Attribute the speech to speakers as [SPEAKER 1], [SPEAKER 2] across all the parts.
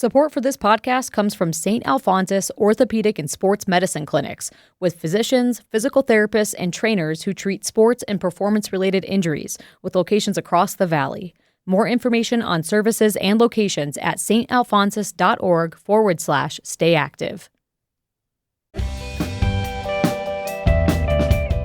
[SPEAKER 1] Support for this podcast comes from St. Alphonsus Orthopedic and Sports Medicine Clinics, with physicians, physical therapists, and trainers who treat sports and performance-related injuries, with locations across the valley. More information on services and locations at stalphonsus.org/stayactive.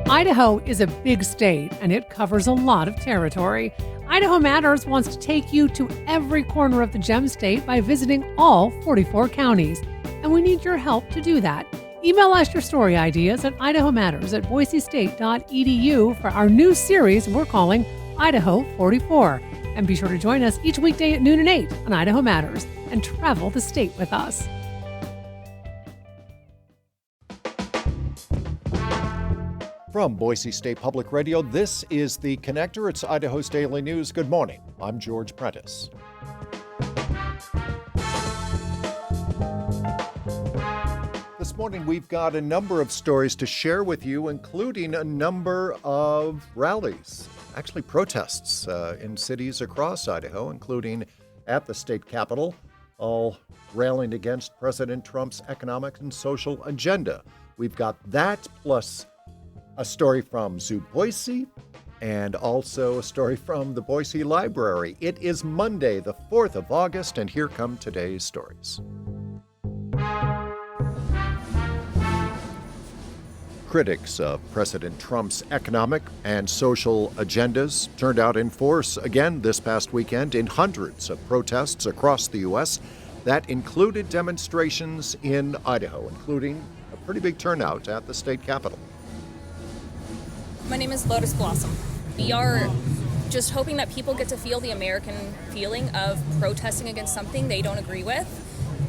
[SPEAKER 2] Idaho is a big state, and it covers a lot of territory. Idaho Matters wants to take you to every corner of the Gem State by visiting all 44 counties, and we need your help to do that. Email us your story ideas at idahomatters@boisestate.edu for our new series we're calling Idaho 44. And be sure to join us each weekday at noon and 8 on Idaho Matters and travel the state with us.
[SPEAKER 3] From Boise State Public Radio, this is The Connector. It's Idaho's Daily News. Good morning. I'm George Prentice. This morning, we've got a number of stories to share with you, including a number of rallies, actually protests in cities across Idaho, including at the state capitol, all railing against President Trump's economic and social agenda. We've got that plus a story from Zoo Boise, and also a story from the Boise Library. It is Monday, the 4th of August, and here come today's stories. Critics of President Trump's economic and social agendas turned out in force again this past weekend in hundreds of protests across the U.S. that included demonstrations in Idaho, including a pretty big turnout at the state capitol.
[SPEAKER 4] My name is Lotus Blossom. We are just hoping that people get to feel the American feeling of protesting against something they don't agree with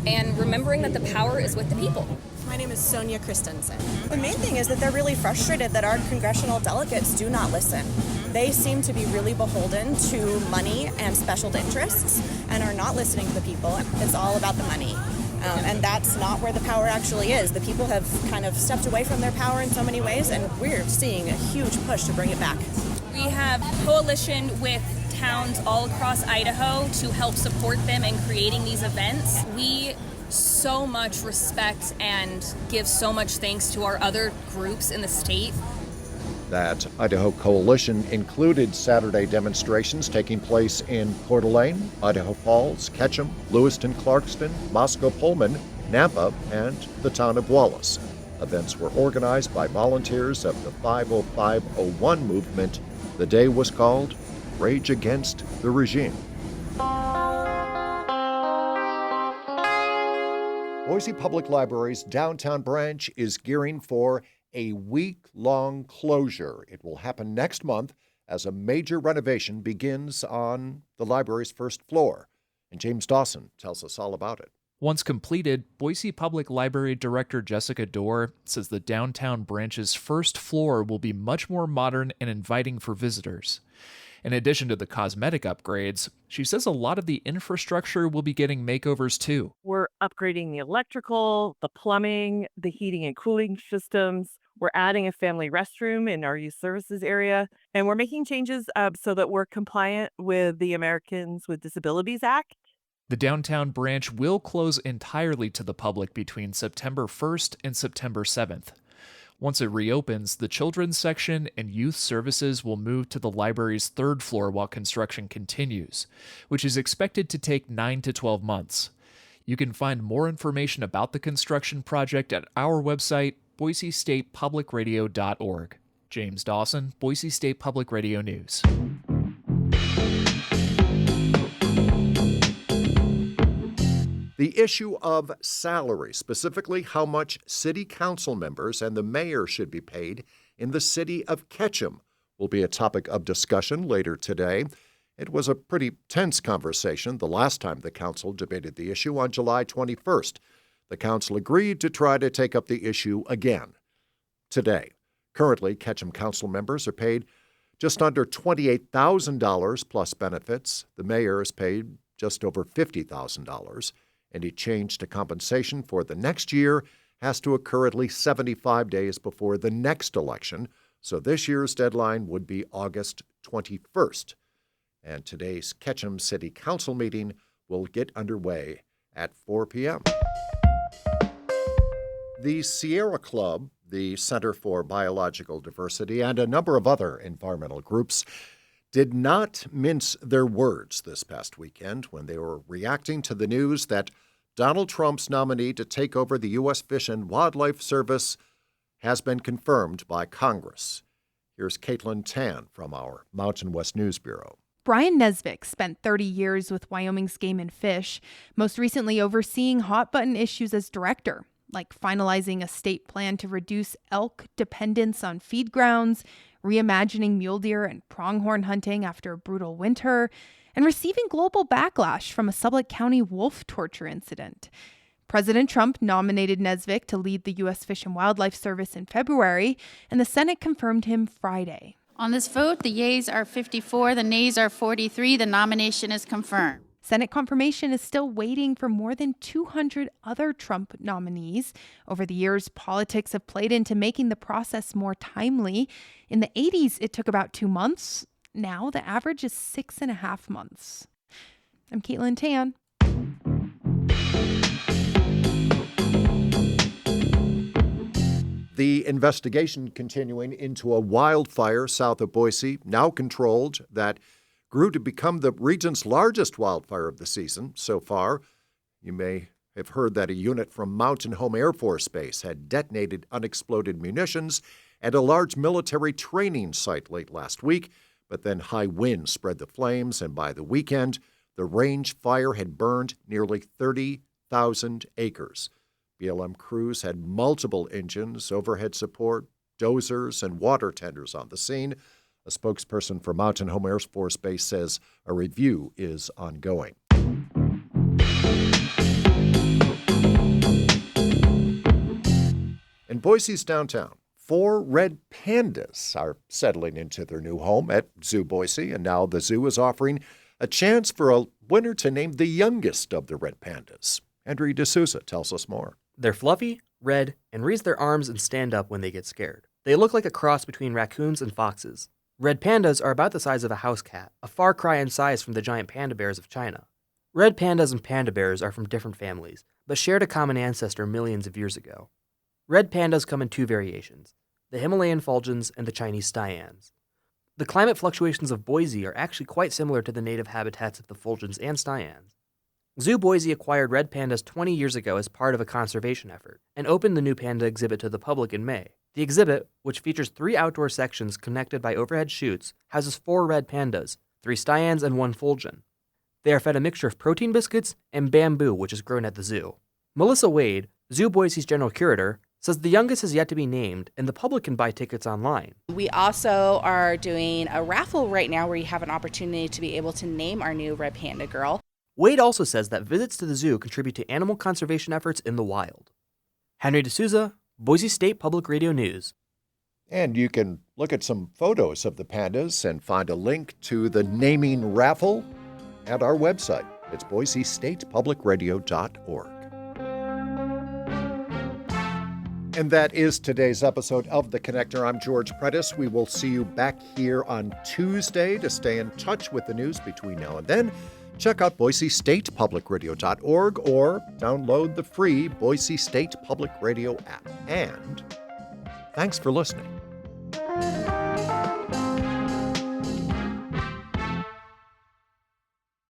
[SPEAKER 4] and remembering that the power is with the people.
[SPEAKER 5] My name is Sonia Christensen. The main thing is that they're really frustrated that our congressional delegates do not listen. They seem to be really beholden to money and special interests and are not listening to the people. It's all about the money. And that's not where the power actually is. The people have kind of stepped away from their power in so many ways, and we're seeing a huge push to bring it back.
[SPEAKER 4] We have coalition with towns all across Idaho to help support them in creating these events. We so much respect and give so much thanks to our other groups in the state.
[SPEAKER 3] That Idaho Coalition included Saturday demonstrations taking place in Coeur d'Alene, Idaho Falls, Ketchum, Lewiston, Clarkston, Moscow, Pullman, Nampa, and the town of Wallace. Events were organized by volunteers of the 50501 movement. The day was called Rage Against the Regime. Boise Public Library's downtown branch is gearing for a week-long closure. It will happen next month as a major renovation begins on the library's first floor. And James Dawson tells us all about it.
[SPEAKER 6] Once completed, Boise Public Library Director Jessica Dorr says the downtown branch's first floor will be much more modern and inviting for visitors. In addition to the cosmetic upgrades, she says a lot of the infrastructure will be getting makeovers too.
[SPEAKER 7] We're upgrading the electrical, the plumbing, the heating and cooling systems. We're adding a family restroom in our youth services area, and we're making changes so that we're compliant with the Americans with Disabilities Act.
[SPEAKER 6] The downtown branch will close entirely to the public between September 1st and September 7th. Once it reopens, the children's section and youth services will move to the library's third floor while construction continues, which is expected to take 9 to 12 months. You can find more information about the construction project at our website, boisestatepublicradio.org. James Dawson, Boise State Public Radio News.
[SPEAKER 3] The issue of salary, specifically how much city council members and the mayor should be paid in the city of Ketchum, will be a topic of discussion later today. It was a pretty tense conversation the last time the council debated the issue on July 21st. The council agreed to try to take up the issue again today. Currently, Ketchum council members are paid just under $28,000 plus benefits. The mayor is paid just over $50,000. Any change to compensation for the next year has to occur at least 75 days before the next election, so this year's deadline would be August 21st. And today's Ketchum City Council meeting will get underway at 4 p.m. The Sierra Club, the Center for Biological Diversity, and a number of other environmental groups did not mince their words this past weekend when they were reacting to the news that Donald Trump's nominee to take over the U.S. Fish and Wildlife Service has been confirmed by Congress. Here's Caitlin Tan from our Mountain West News Bureau.
[SPEAKER 8] Brian Nesvik spent 30 years with Wyoming's Game and Fish, most recently overseeing hot-button issues as director, like finalizing a state plan to reduce elk dependence on feed grounds, reimagining mule deer and pronghorn hunting after a brutal winter, and receiving global backlash from a Sublette County wolf torture incident. President Trump nominated Nesvik to lead the U.S. Fish and Wildlife Service in February, and the Senate confirmed him Friday.
[SPEAKER 9] On this vote, the yeas are 54, the nays are 43. The nomination is confirmed.
[SPEAKER 8] Senate confirmation is still waiting for more than 200 other Trump nominees. Over the years, politics have played into making the process more timely. In the 80s, it took about 2 months. Now the average is 6.5 months. I'm Caitlin Tan.
[SPEAKER 3] The investigation continuing into a wildfire south of Boise, now controlled, that grew to become the region's largest wildfire of the season so far. You may have heard that a unit from Mountain Home Air Force Base had detonated unexploded munitions at a large military training site late last week, but then high winds spread the flames, and by the weekend, the range fire had burned nearly 30,000 acres. BLM crews had multiple engines, overhead support, dozers, and water tenders on the scene. A spokesperson for Mountain Home Air Force Base says a review is ongoing. In Boise's downtown, 4 red pandas are settling into their new home at Zoo Boise, and now the zoo is offering a chance for a winner to name the youngest of the red pandas. Andrew D'Souza tells us more.
[SPEAKER 10] They're fluffy, red, and raise their arms and stand up when they get scared. They look like a cross between raccoons and foxes. Red pandas are about the size of a house cat, a far cry in size from the giant panda bears of China. Red pandas and panda bears are from different families, but shared a common ancestor millions of years ago. Red pandas come in 2 variations, the Himalayan fulgens and the Chinese Styans. The climate fluctuations of Boise are actually quite similar to the native habitats of the fulgens and Styans. Zoo Boise acquired red pandas 20 years ago as part of a conservation effort, and opened the new panda exhibit to the public in May. The exhibit, which features 3 outdoor sections connected by overhead chutes, houses 4 red pandas, 3 Styans and 1 fulgen. They are fed a mixture of protein biscuits and bamboo, which is grown at the zoo. Melissa Wade, Zoo Boise's general curator, says the youngest is yet to be named, and the public can buy tickets online.
[SPEAKER 11] We also are doing a raffle right now where you have an opportunity to be able to name our new red panda girl.
[SPEAKER 10] Wade also says that visits to the zoo contribute to animal conservation efforts in the wild. Henry D'Souza, Boise State Public Radio News.
[SPEAKER 3] And you can look at some photos of the pandas and find a link to the naming raffle at our website. It's boisestatepublicradio.org. And that is today's episode of The Connector. I'm George Prentice. We will see you back here on Tuesday. To stay in touch with the news between now and then, check out boisestatepublicradio.org or download the free Boise State Public Radio app. And thanks for listening.